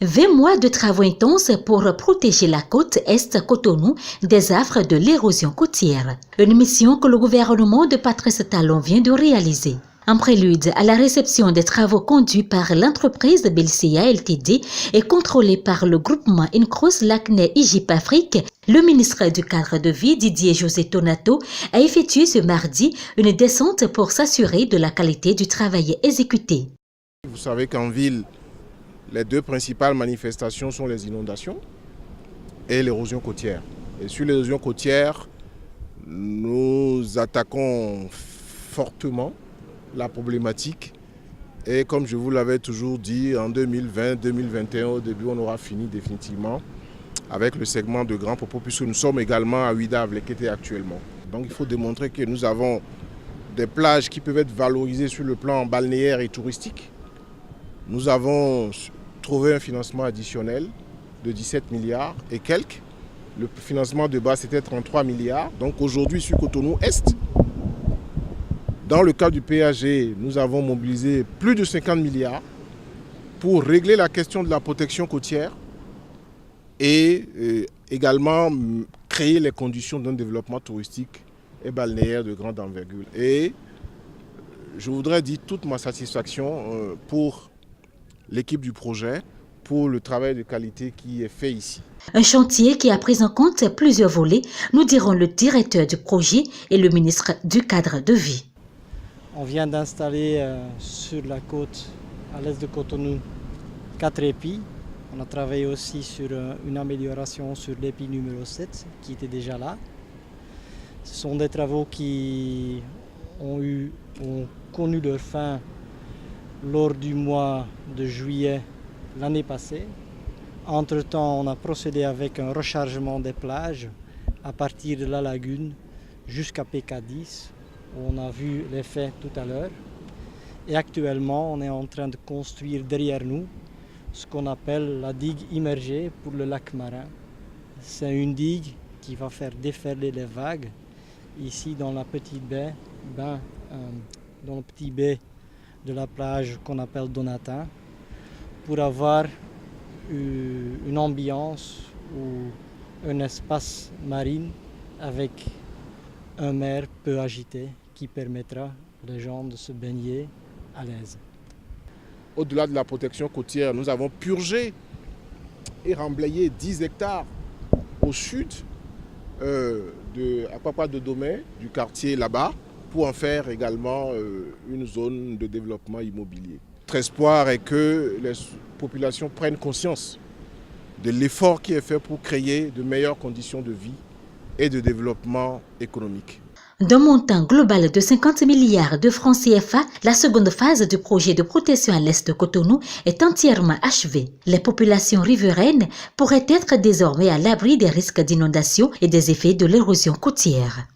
20 mois de travaux intenses pour protéger la côte Est Cotonou des affres de l'érosion côtière. Une mission que le gouvernement de Patrice Talon vient de réaliser. En prélude à la réception des travaux conduits par l'entreprise Belcia Ltd et contrôlée par le groupement Incros Lacnais Egypte Afrique, le ministre du Cadre de Vie, Didier José Tonato, a effectué ce mardi une descente pour s'assurer de la qualité du travail exécuté. Vous savez qu'en ville, les deux principales manifestations sont les inondations et l'érosion côtière. Et sur l'érosion côtière, nous attaquons fortement la problématique. Et comme je vous l'avais toujours dit, en 2020-2021, au début, on aura fini définitivement avec le segment de Grand Popo, puisque nous sommes également à Ouida, Vlekete actuellement. Donc il faut démontrer que nous avons des plages qui peuvent être valorisées sur le plan balnéaire et touristique. Nous avons trouvé un financement additionnel de 17 milliards et quelques. Le financement de base c'était 33 milliards. Donc aujourd'hui sur Cotonou Est, dans le cadre du PAG, nous avons mobilisé plus de 50 milliards pour régler la question de la protection côtière et également créer les conditions d'un développement touristique et balnéaire de grande envergure. Et je voudrais dire toute ma satisfaction pour l'équipe du projet, pour le travail de qualité qui est fait ici. Un chantier qui a pris en compte plusieurs volets, nous dirons le directeur du projet et le ministre du Cadre de Vie. On vient d'installer sur la côte à l'est de Cotonou 4 épis. On a travaillé aussi sur une amélioration sur l'épi numéro 7 qui était déjà là. Ce sont des travaux qui ont connu leur fin lors du mois de juillet l'année passée. Entre-temps, on a procédé avec un rechargement des plages à partir de la lagune jusqu'à PK10, où on a vu l'effet tout à l'heure. Et actuellement, on est en train de construire derrière nous ce qu'on appelle la digue immergée pour le lac marin. C'est une digue qui va faire déferler les vagues ici dans la petite baie, dans le petit baie de la plage qu'on appelle Donatin, pour avoir une ambiance ou un espace marin avec un mer peu agité qui permettra aux gens de se baigner à l'aise. Au-delà de la protection côtière, nous avons purgé et remblayé 10 hectares au sud de Apapa de Domé, du quartier là-bas, pour en faire également une zone de développement immobilier. Notre espoir est que les populations prennent conscience de l'effort qui est fait pour créer de meilleures conditions de vie et de développement économique. D'un montant global de 50 milliards de francs CFA, la seconde phase du projet de protection à l'est de Cotonou est entièrement achevée. Les populations riveraines pourraient être désormais à l'abri des risques d'inondation et des effets de l'érosion côtière.